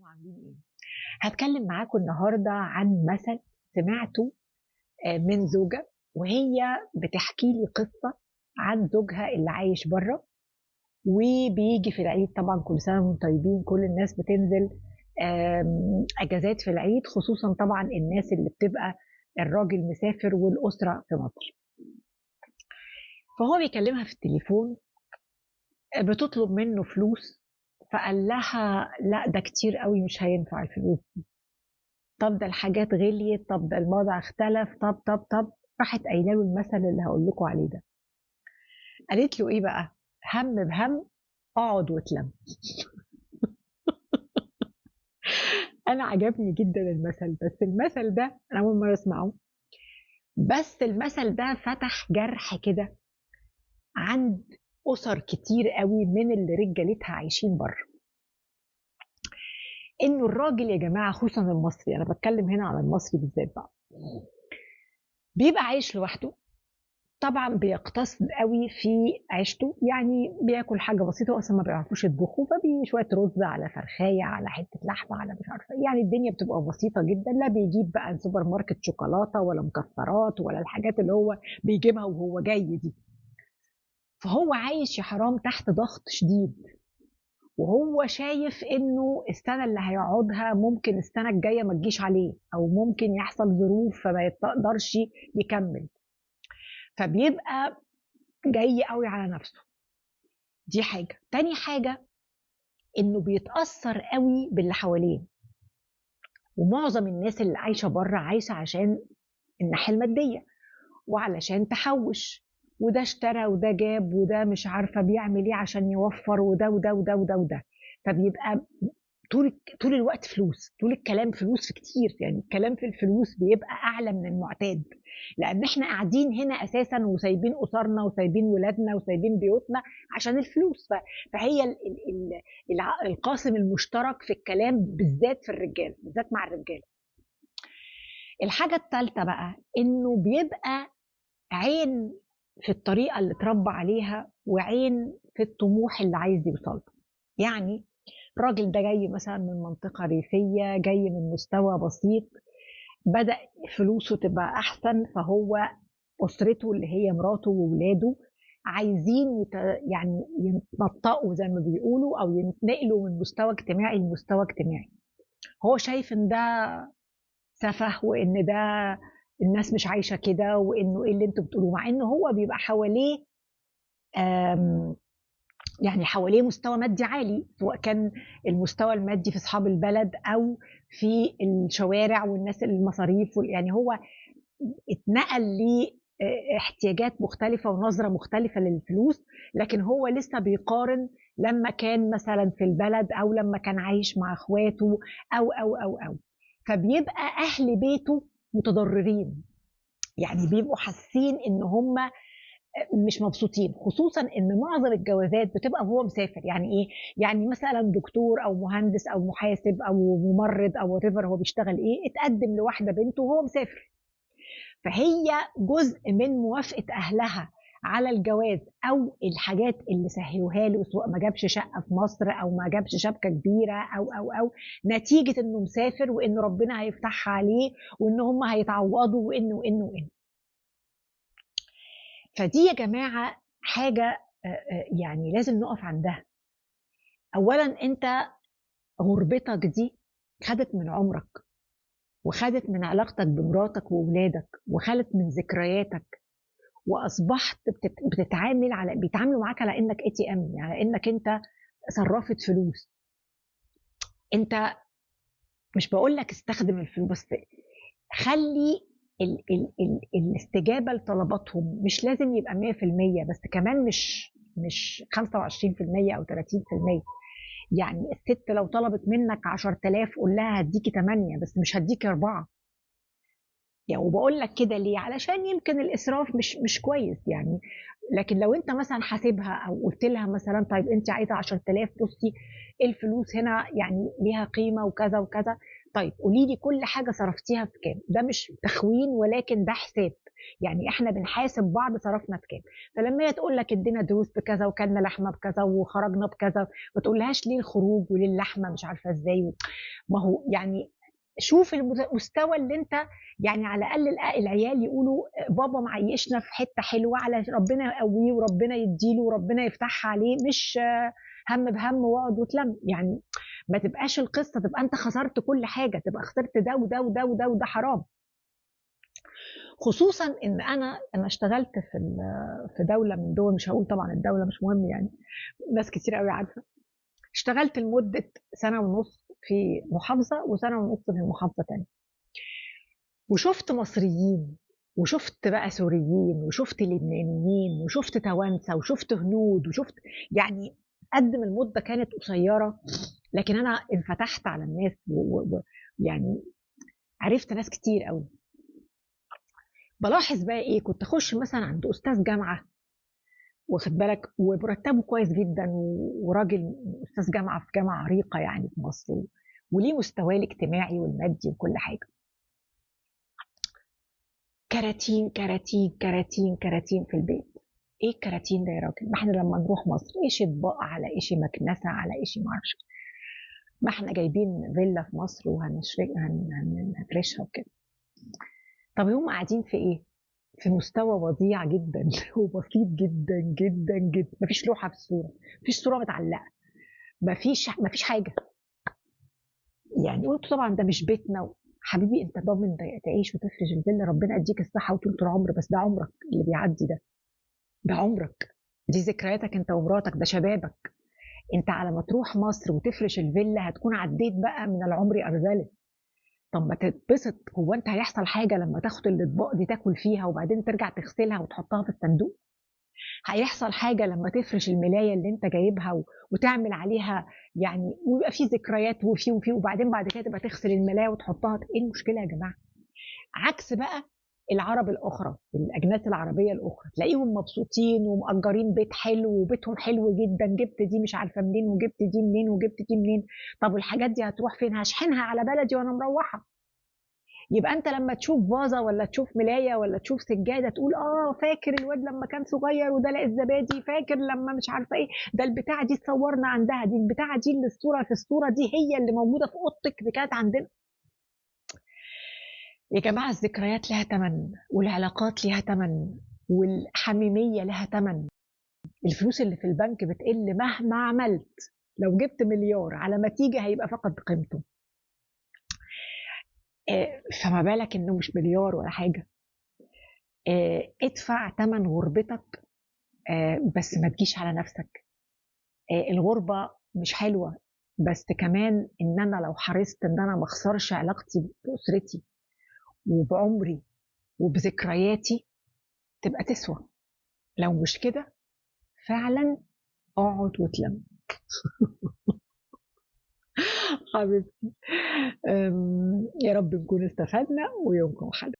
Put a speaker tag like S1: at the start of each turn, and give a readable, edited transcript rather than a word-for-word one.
S1: عاملين ايه؟ هتكلم معاكم النهارده عن مثل سمعته من زوجة، وهي بتحكي لي قصة عن زوجها اللي عايش بره وبيجي في العيد. طبعا كل سنة وانتم طيبين، كل الناس بتنزل اجازات في العيد، خصوصا طبعا الناس اللي بتبقى الراجل مسافر والأسرة في مصر. فهو بيكلمها في التليفون، بتطلب منه فلوس، فقال لها لا ده كتير قوي، مش هينفع الفلوس. طب ده الحاجات غليت، طب ده الوضع اختلف، طب راحت قايله له المثل اللي هقول لكم عليه ده. قالت له ايه بقى؟ هم بهم اقعد واتلم. انا عجبني جدا المثل، بس المثل ده انا اول مره اسمعه. بس المثل ده فتح جرح كده عند اسر كتير قوي من اللي رجالتها عايشين بره. انه الراجل يا جماعه، خصوصا المصري، انا بتكلم هنا على المصري بالذات بقى، بيبقى عايش لوحده. طبعا بيقتصد قوي في عيشته، يعني بياكل حاجه بسيطه، اصلا ما بيعرفوش يطبخوا، فبي شويه رز على فرخايه على حته لحمه على مش عارفه، يعني الدنيا بتبقى بسيطه جدا. لا بيجيب بقى سوبر ماركت شوكولاته ولا مكسرات ولا الحاجات اللي هو بيجيبها وهو جاي دي. فهو عايش يا حرام تحت ضغط شديد، وهو شايف انه السنه اللي هيقعدها ممكن السنه الجايه ما تجيش عليه، او ممكن يحصل ظروف فما يقدرش يكمل. فبيبقى جاي قوي على نفسه. دي حاجة. تاني حاجة، انه بيتأثر قوي باللي حواليه. ومعظم الناس اللي عايشة بره عايشة عشان الناحية المادية، وعلشان تحوش، وده اشترى وده جاب وده مش عارفة بيعمل ايه عشان يوفر، وده. فبيبقى طول الوقت فلوس، طول الكلام فلوس في كتير، يعني الكلام في الفلوس بيبقى اعلى من المعتاد، لان احنا قاعدين هنا اساسا وسايبين اسرنا وسايبين ولادنا وسايبين بيوتنا عشان الفلوس. فهي القاسم المشترك في الكلام، بالذات في الرجال، بالذات مع الرجال. الحاجة الثالثة بقى انه بيبقى عين في الطريقة اللي اتربى عليها، وعين في الطموح اللي عايز يوصل. يعني الراجل ده جاي مثلا من منطقة ريفية، جاي من مستوى بسيط، بدأ فلوسه تبقى أحسن، فهو أسرته اللي هي مراته وولاده عايزين يعني ينطقوا زي ما بيقولوا، أو ينتقلوا من مستوى اجتماعي لمستوى اجتماعي. هو شايف إن ده سفه، وإن ده الناس مش عايشة كده، وإنه إيه اللي أنتوا بتقولوه، مع إنه هو بيبقى حواليه يعني حواليه مستوى مادي عالي، سواء كان المستوى المادي في اصحاب البلد او في الشوارع والناس المصاريف، يعني هو اتنقل لاحتياجات مختلفة ونظرة مختلفة للفلوس. لكن هو لسه بيقارن لما كان مثلا في البلد، او لما كان عايش مع اخواته، او فبيبقى اهل بيته متضررين، يعني بيبقوا حاسين ان هم مش مبسوطين، خصوصا ان معظم الجوازات بتبقى وهو مسافر. يعني ايه؟ يعني مثلا دكتور او مهندس او محاسب او ممرض او whatever هو بيشتغل ايه، اتقدم لواحده بنته وهو مسافر، فهي جزء من موافقه اهلها على الجواز، او الحاجات اللي سهلوها له، سواء ما جابش شقه في مصر او ما جابش شبكه كبيره او نتيجه انه مسافر، وان ربنا هيفتحها عليه، وان هم هيتعوضوا، وانه. فدي يا جماعة حاجة يعني لازم نقف عندها. أولا أنت غربتك دي خدت من عمرك، وخدت من علاقتك بمراتك وولادك، وخدت من ذكرياتك، وأصبحت بتتعامل بيتعاملوا معاك على إنك ATM، يعني إنك أنت صرفت فلوس. أنت مش بقول لك استخدم الفلوس، بس خلي الاستجابة لطلباتهم مش لازم يبقى 100%، بس كمان مش 25% أو 30%. يعني الست لو طلبت منك 10,000 قول لها هديكي 8، بس مش هديكي 4. يعني وبقول لك كده ليه؟ علشان يمكن الإسراف مش كويس يعني. لكن لو انت مثلا حاسبها، او قلت لها مثلا طيب انت عايزه 10,000، بصي الفلوس هنا يعني ليها قيمه وكذا وكذا، طيب قولي لي كل حاجه صرفتيها في كام. ده مش تخوين، ولكن ده حساب. يعني احنا بنحاسب بعض صرفنا بكام. فلما هي تقول لك ادينا دروس بكذا وكلنا لحمه بكذا وخرجنا بكذا، ما تقولهاش ليه الخروج وليه اللحمه مش عارفه ازاي. ما هو يعني شوف المستوى اللي انت، يعني على الاقل العيال يقولوا بابا معيشنا في حته حلوه، على ربنا يقويه وربنا يديله وربنا يفتحها عليه، مش هم بهم واقعد وتلم يعني. ما تبقاش القصه تبقى انت خسرت كل حاجه، تبقى خسرت ده وده وده وده وده حرام. خصوصا ان انا اشتغلت في دوله من دول، مش هقول طبعا الدوله مش مهم يعني، ناس كتير قوي عارفه. اشتغلت لمده سنه ونص في محافظه وسنه ونص في محافظه تانية، وشفت مصريين وشفت بقى سوريين وشفت لبنانيين وشفت توانسه وشفت هنود وشفت، يعني قد ما المده كانت قصيره لكن انا انفتحت على الناس يعني عرفت ناس كتير قوي. بلاحظ بقى ايه، كنت اخش مثلا عند استاذ جامعه واخد بالك ومرتبه كويس جدا وراجل استاذ جامعه في جامعه عريقه يعني في مصر، وليه مستواه الاجتماعي والمادي وكل حاجه. كراتين كراتين كراتين كراتين في البيت. ايه الكراتين ده يا راجل؟ ما احنا لما نروح مصر ايش اطباق على ايش مكنسه على ايش ما اعرفش، ما احنا جايبين فيلا في مصر وهنفرشها وكده. طب هم قاعدين في ايه؟ في مستوى وضيع جدا وبسيط جدا جدا جدا. مفيش لوحه في الصوره، مفيش صوره متعلقه، مفيش حاجه. يعني قلت طبعا ده مش بيتنا. حبيبي انت ضامن تعيش وتفرش الفيلا؟ ربنا يديك الصحه وطول العمر، بس ده عمرك اللي بيعدي ده عمرك، دي ذكرياتك انت ومراتك، ده شبابك. انت على ما تروح مصر وتفرش الفيلا هتكون عديت بقى من العمر ارذله. طب ما تتبسط. هو انت هيحصل حاجه لما تاخد الاطباق دي تاكل فيها وبعدين ترجع تغسلها وتحطها في الصندوق؟ هيحصل حاجه لما تفرش الملايه اللي انت جايبها وتعمل عليها يعني ويبقى في ذكريات وفي وبعدين بعد كده تبقى تغسل الملايه وتحطها؟ ايه المشكله يا جماعه؟ عكس بقى العرب الاخرى، الاجناس العربيه الاخرى، تلاقيهم مبسوطين ومأجرين بيت حلو وبيتهم حلو جدا، جبت دي مش عارفه منين وجبت دي منين وجبت دي منين. طب والحاجات دي هتروح فين؟ هشحنها على بلدي وانا مروحه. يبقى انت لما تشوف فازه ولا تشوف ملايه ولا تشوف سجاده تقول اه فاكر الواد لما كان صغير وده لقى الزبادي، فاكر لما مش عارفه ايه، ده البتاعه دي اتصورنا عندها، دي البتاعه دي اللي الصوره في الصوره دي هي اللي موجوده في اوضتك، دي كانت عندنا. يا جماعة الذكريات لها تمن، والعلاقات لها تمن، والحميمية لها تمن. الفلوس اللي في البنك بتقل مهما عملت، لو جبت مليار على ما تيجي هيبقى فقد قيمته. فما بالك انه مش مليار ولا حاجة. ادفع تمن غربتك، بس ما تجيش على نفسك. الغربة مش حلوة، بس كمان ان انا لو حرصت ان انا ما اخسرش علاقتي بأسرتي وبعمري وبذكرياتي تبقى تسوى. لو مش كده فعلا اقعد وتلم. حبيبتي، يا رب نكون استفدنا ويومكم حلو.